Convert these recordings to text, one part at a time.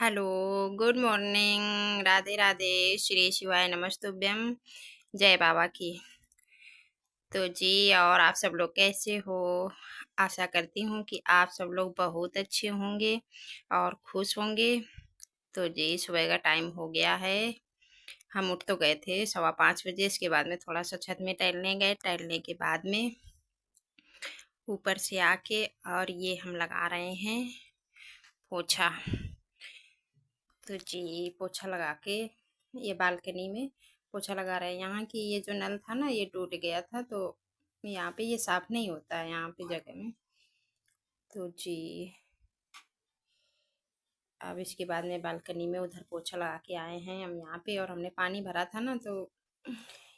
Hello, good morning, Radhe Radhe, Shri शिवाय नमस्तुभ्यम, जय बाबा की। तो जी, और आप सब लोग कैसे हो? आशा करती हूँ कि आप सब लोग बहुत अच्छे होंगे और खुश होंगे। तो जी, सुबह का टाइम हो गया है। हम उठ तो गए थे 5:15 बजे। इसके बाद में थोड़ा सा छत में टहलने गए। टहलने के बाद में ऊपर से आके और ये हम लगा रहे हैं पोछा। तो जी, पोछा लगा के ये बालकनी में पोछा लगा रहे हैं। यहाँ की ये जो नल था ना, ये टूट गया था, तो यहाँ पे ये साफ नहीं होता है यहाँ पे जगह में। तो जी, अब इसके बाद में बालकनी में उधर पोछा लगा के आए हैं हम यहाँ पे। और हमने पानी भरा था ना, तो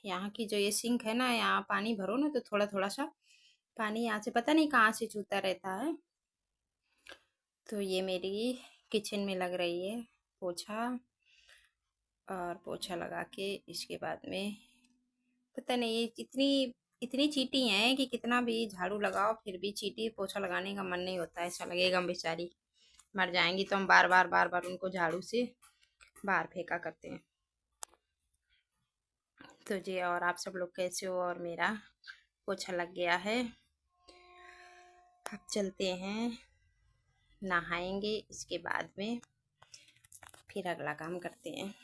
यहाँ की जो ये सिंक है ना, यहाँ पानी भरो ना तो थोड़ा थोड़ा सा पानी यहाँ से पता नहीं कहाँ से छूता रहता है। तो ये मेरी किचन में लग रही है पोछा। और पोछा लगा के इसके बाद में पता नहीं ये इतनी इतनी चींटी हैं कि कितना भी झाड़ू लगाओ फिर भी चींटी पोछा लगाने का मन नहीं होता। ऐसा लगेगा हम बेचारी मर जाएंगी, तो हम बार बार उनको झाड़ू से बाहर फेंका करते हैं। तो जी, और आप सब लोग कैसे हो? और मेरा पोछा लग गया है। अब चलते हैं, नहाएंगे, इसके बाद में फिर अगला काम करते हैं।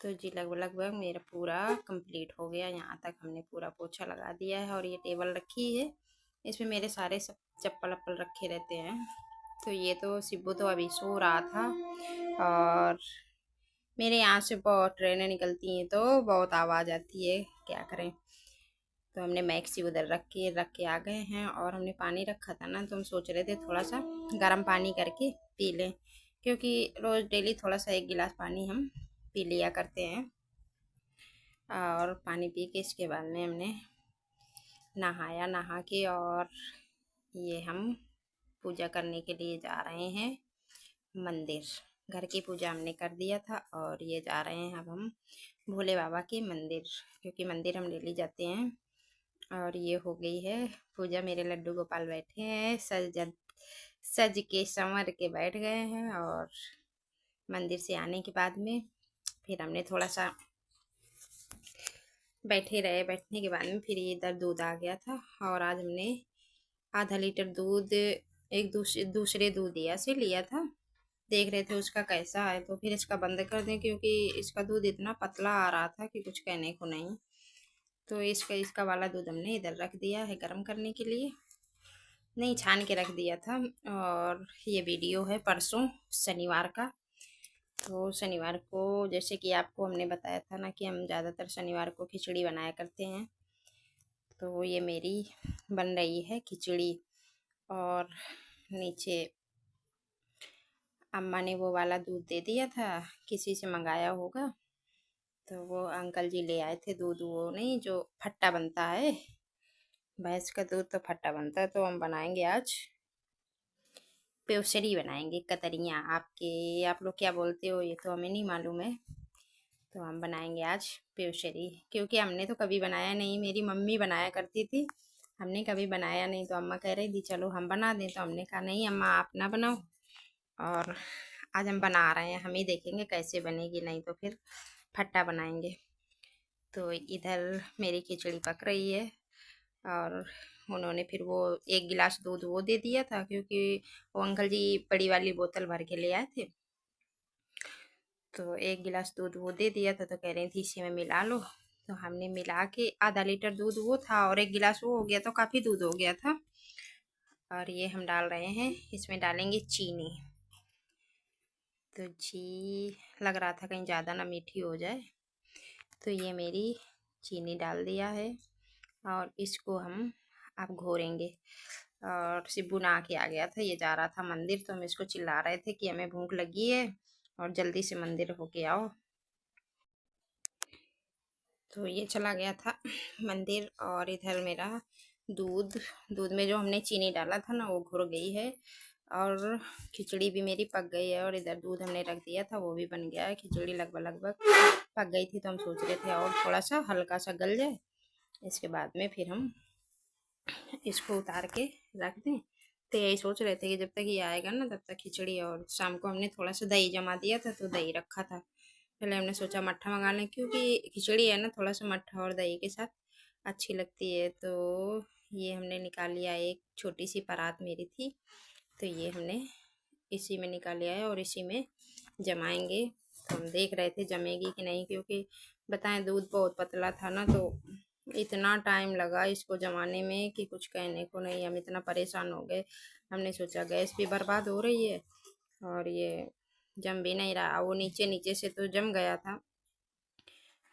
तो जी, लगभग मेरा पूरा कंप्लीट हो गया। यहाँ तक हमने पूरा पोछा लगा दिया है। और ये टेबल रखी है, इसमें मेरे सारे सब चप्पल अप्पल रखे रहते हैं। तो ये तो सिब्बू तो अभी सो रहा था। और मेरे यहाँ से बहुत ट्रेनें निकलती हैं तो बहुत आवाज़ आती है, क्या करें। तो हमने मैक्सी उधर रख के आ गए हैं। और हमने पानी रखा था ना, तो हम सोच रहे थे थोड़ा सा गर्म पानी करके पी लें, क्योंकि रोज़ डेली थोड़ा सा 1 गिलास पानी हम पी लिया करते हैं। और पानी पी के इसके बाद में हमने नहाया। नहा के और ये हम पूजा करने के लिए जा रहे हैं मंदिर। घर की पूजा हमने कर दिया था और ये जा रहे हैं अब हम भोले बाबा के मंदिर, क्योंकि मंदिर हम डेली जाते हैं। और ये हो गई है पूजा। मेरे लड्डू गोपाल बैठे हैं, सज के संवर के बैठ गए हैं। और मंदिर से आने के बाद में फिर हमने थोड़ा सा बैठे रहे। बैठने के बाद में फिर इधर दूध आ गया था। और आज हमने आधा लीटर दूध एक दूसरे दूधिया से लिया था। देख रहे थे उसका कैसा है, तो फिर इसका बंद कर दें, क्योंकि इसका दूध इतना पतला आ रहा था कि कुछ कहने को नहीं। तो इसका इसका वाला दूध हमने इधर रख दिया है गर्म करने के लिए, नहीं छान के रख दिया था। और ये वीडियो है परसों शनिवार का। तो शनिवार को जैसे कि आपको हमने बताया था ना कि हम ज़्यादातर शनिवार को खिचड़ी बनाया करते हैं। तो ये मेरी बन रही है खिचड़ी। और नीचे अम्मा ने वो वाला दूध दे दिया था, किसी से मंगाया होगा। तो वो अंकल जी ले आए थे दूध, वो नहीं जो फट्टा बनता है, भैंस का दूध तो फट्टा बनता है। तो हम बनाएंगे आज पेवसरी, बनाएंगे कतरियाँ। आप लोग क्या बोलते हो ये तो हमें नहीं मालूम है। तो हम बनाएंगे आज पेवसरी, क्योंकि हमने तो कभी बनाया नहीं। मेरी मम्मी बनाया करती थी, हमने कभी बनाया नहीं। तो अम्मा कह रही थी चलो हम बना दें, तो हमने कहा नहीं अम्मा आप ना बनाओ। और आज हम बना रहे हैं, हम ही देखेंगे कैसे बनेगी, नहीं तो फिर फट्टा बनाएंगे। तो इधर मेरी खिचड़ी पक रही है। और उन्होंने फिर वो 1 गिलास दूध वो दे दिया था, क्योंकि वो अंकल जी बड़ी वाली बोतल भर के ले आए थे। तो 1 गिलास दूध वो दे दिया था, तो कह रही थी इसी में मिला लो। तो हमने मिला के आधा लीटर दूध वो था और 1 गिलास वो हो गया, तो काफ़ी दूध हो गया था। और ये हम डाल रहे हैं, इसमें डालेंगे चीनी। तो जी, लग रहा था कहीं ज़्यादा ना मीठी हो जाए, तो ये मेरी चीनी डाल दिया है। और इसको हम अब घोरेंगे। और शिबू नहा के आ गया था, ये जा रहा था मंदिर, तो हम इसको चिल्ला रहे थे कि हमें भूख लगी है और जल्दी से मंदिर होके आओ। तो ये चला गया था मंदिर। और इधर मेरा दूध दूध में जो हमने चीनी डाला था ना, वो घुल गई है। और खिचड़ी भी मेरी पक गई है। और इधर दूध हमने रख दिया था, वो भी बन गया है। खिचड़ी लगभग पक गई थी, तो हम सोच रहे थे और थोड़ा सा हल्का सा गल जाए, इसके बाद में फिर हम इसको उतार के रख दें, तो यही सोच रहे थे कि जब तक ये आएगा ना तब तक खिचड़ी। और शाम को हमने थोड़ा सा दही जमा दिया था तो दही रखा था। पहले हमने सोचा मट्ठा मंगा लें, क्योंकि खिचड़ी है ना थोड़ा सा मट्ठा और दही के साथ अच्छी लगती है। तो ये हमने निकाल लिया, एक छोटी सी परात मेरी थी तो ये हमने इसी में निकाल लिया है और इसी में जमाएंगे। तो हम देख रहे थे जमेगी कि नहीं, क्योंकि बताएं दूध बहुत पतला था ना, तो इतना टाइम लगा इसको जमाने में कि कुछ कहने को नहीं। हम इतना परेशान हो गए, हमने सोचा गैस भी बर्बाद हो रही है और ये जम भी नहीं रहा। वो नीचे नीचे से तो जम गया था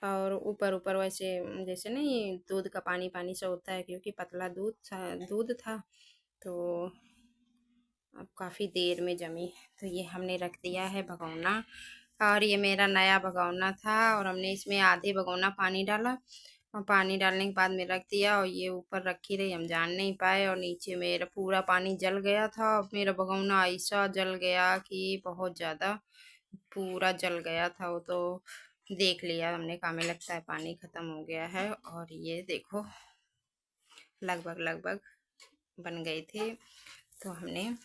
और ऊपर ऊपर वैसे जैसे नहीं दूध का पानी पानी सा होता है, क्योंकि पतला दूध था। तो अब काफ़ी देर में जमी। तो ये हमने रख दिया है भगोना, और ये मेरा नया भगोना था और हमने इसमें आधे भगोना पानी डाला और पानी डालने के बाद में रख दिया और ये ऊपर रखी रही, हम जान नहीं पाए। और नीचे मेरा पूरा पानी जल गया था। मेरा भगोना ऐसा जल गया कि बहुत ज़्यादा पूरा जल गया था। वो तो देख लिया हमने, काम में लगता है पानी ख़त्म हो गया है। और ये देखो लगभग लगभग बन गए थे। तो हमने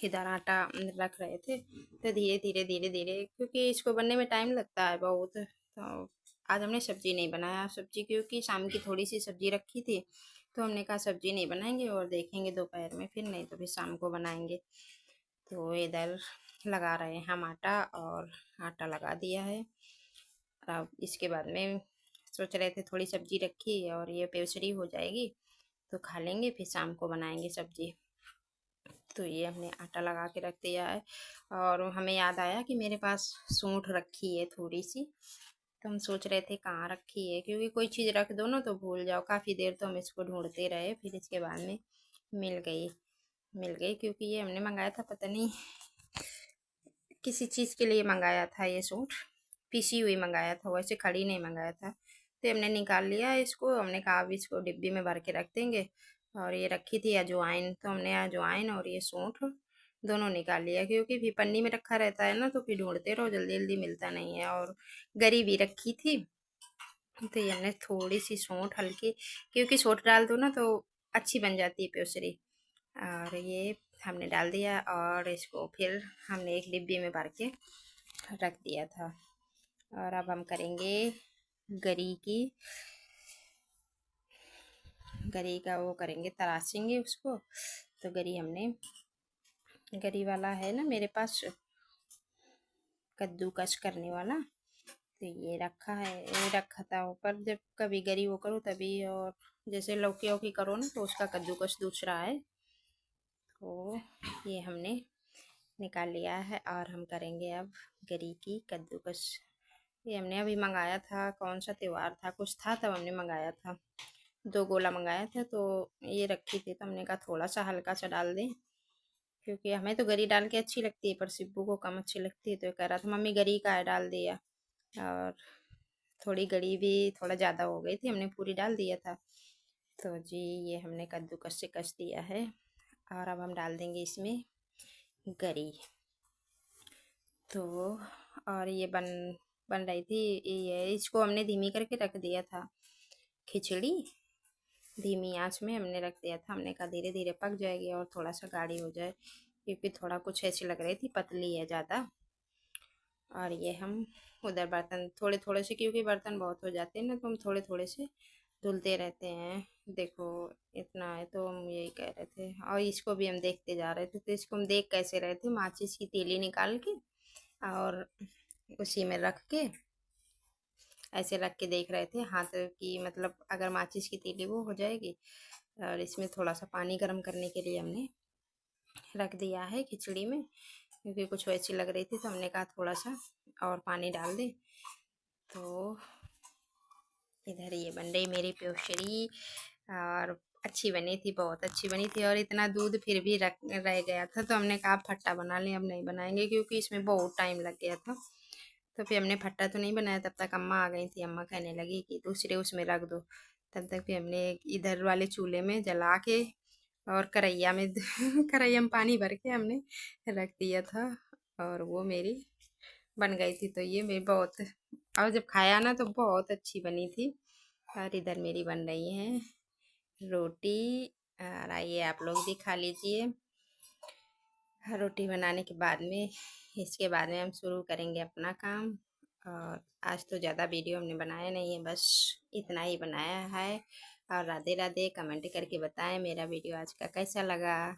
इधर आटा रख रहे थे तो धीरे धीरे धीरे धीरे, क्योंकि इसको बनने में टाइम लगता है बहुत। तो आज हमने सब्जी नहीं बनाया, सब्जी क्योंकि शाम की थोड़ी सी सब्जी रखी थी तो हमने कहा सब्जी नहीं बनाएंगे और देखेंगे दोपहर में, फिर नहीं तो फिर शाम को बनाएंगे। तो इधर लगा रहे हैं हम आटा, और आटा लगा दिया है। अब इसके बाद में सोच रहे थे थोड़ी सब्जी रखी और ये पेवसरी हो जाएगी तो खा लेंगे, फिर शाम को बनाएंगे सब्जी। तो ये हमने आटा लगा के रख दिया है। और हमें याद आया कि मेरे पास सूंठ रखी है थोड़ी सी, तो हम सोच रहे थे कहाँ रखी है, क्योंकि कोई चीज़ रख दो ना तो भूल जाओ। काफ़ी देर तो हम इसको ढूंढते रहे, फिर इसके बाद में मिल गई क्योंकि ये हमने मंगाया था, पता नहीं किसी चीज़ के लिए मंगाया था। ये सूंठ पीसी हुई मंगाया था, वैसे खड़ी नहीं मंगाया था। तो हमने निकाल लिया इसको, हमने कहा अब इसको डिब्बी में भर के रख देंगे। और ये रखी थी अजवाइन, तो हमने अजवाइन और ये सूंठ दोनों निकाल लिया, क्योंकि फिर पन्नी में रखा रहता है ना तो फिर ढूंढते रहो, जल्दी जल्दी मिलता नहीं है। और गरी भी रखी थी। तो ये हमने थोड़ी सी सूंठ हल्की, क्योंकि सूंठ डाल दो ना तो अच्छी बन जाती है पेसरी। और ये हमने डाल दिया और इसको फिर हमने एक डिब्बी में भर के रख दिया था। और अब हम करेंगे गरी का वो करेंगे, तराशेंगे उसको। तो गरी वाला है ना मेरे पास, कद्दूकस करने वाला। तो ये रखा था ऊपर, जब कभी गरी वो करो तभी। और जैसे लौकी वौकी करो ना तो उसका कद्दूकस दूसरा है। तो ये हमने निकाल लिया है और हम करेंगे अब गरी की कद्दूकस। ये हमने अभी मंगाया था, कौन सा त्यौहार था कुछ था तब हमने मंगाया था। 2 गोला मंगाया था तो ये रखी थी, तो हमने कहा थोड़ा सा हल्का सा डाल दें, क्योंकि हमें तो गरी डाल के अच्छी लगती है पर सिब्बू को कम अच्छी लगती है। तो ये कह रहा था मम्मी गरी का है, डाल दिया। और थोड़ी गरी भी थोड़ा ज़्यादा हो गई थी, हमने पूरी डाल दिया था। तो जी ये हमने कद्दूकस से कस दिया है और अब हम डाल देंगे इसमें गरी। तो और ये बन बन रही थी, ये इसको हमने धीमी करके रख दिया था। खिचड़ी धीमी आंच में हमने रख दिया था, हमने कहा धीरे धीरे पक जाएगी और थोड़ा सा गाढ़ी हो जाए, क्योंकि थोड़ा कुछ ऐसी लग रही थी पतली है ज़्यादा। और ये हम उधर बर्तन थोड़े थोड़े से, क्योंकि बर्तन बहुत हो जाते हैं ना तो हम थोड़े थोड़े से धुलते रहते हैं। देखो इतना है तो हम यही कह रहे थे। और इसको भी हम देखते जा रहे थे, तो इसको हम देख कैसे रहे थे, माचिस की तीली निकाल के और उसी में रख के ऐसे रख के देख रहे थे हाथ की, मतलब अगर माचिस की तीली वो हो जाएगी। और इसमें थोड़ा सा पानी गर्म करने के लिए हमने रख दिया है खिचड़ी में, क्योंकि कुछ वैसी लग रही थी तो हमने कहा थोड़ा सा और पानी डाल दें। तो इधर ये बन रही मेरी पेवशरी, और अच्छी बनी थी, बहुत अच्छी बनी थी। और इतना दूध फिर भी रह गया था तो हमने कहा फट्टा बना लें, अब नहीं बनाएंगे क्योंकि इसमें बहुत टाइम लग गया था। तो फिर हमने फट्टा तो नहीं बनाया, तब तक अम्मा आ गई थी। अम्मा कहने लगी कि दूसरे उसमें रख दो। तब तक फिर हमने इधर वाले चूल्हे में जला के और कढ़ैया में कढ़ैया में पानी भर के हमने रख दिया था और वो मेरी बन गई थी। तो ये मेरी बहुत, और जब खाया ना तो बहुत अच्छी बनी थी। और इधर मेरी बन रही है रोटी और आइए आप लोग भी खा लीजिए। रोटी बनाने के बाद में, इसके बाद में हम शुरू करेंगे अपना काम। और आज तो ज़्यादा वीडियो हमने बनाया नहीं है, बस इतना ही बनाया है। और राधे राधे, कमेंट करके बताएं मेरा वीडियो आज का कैसा लगा।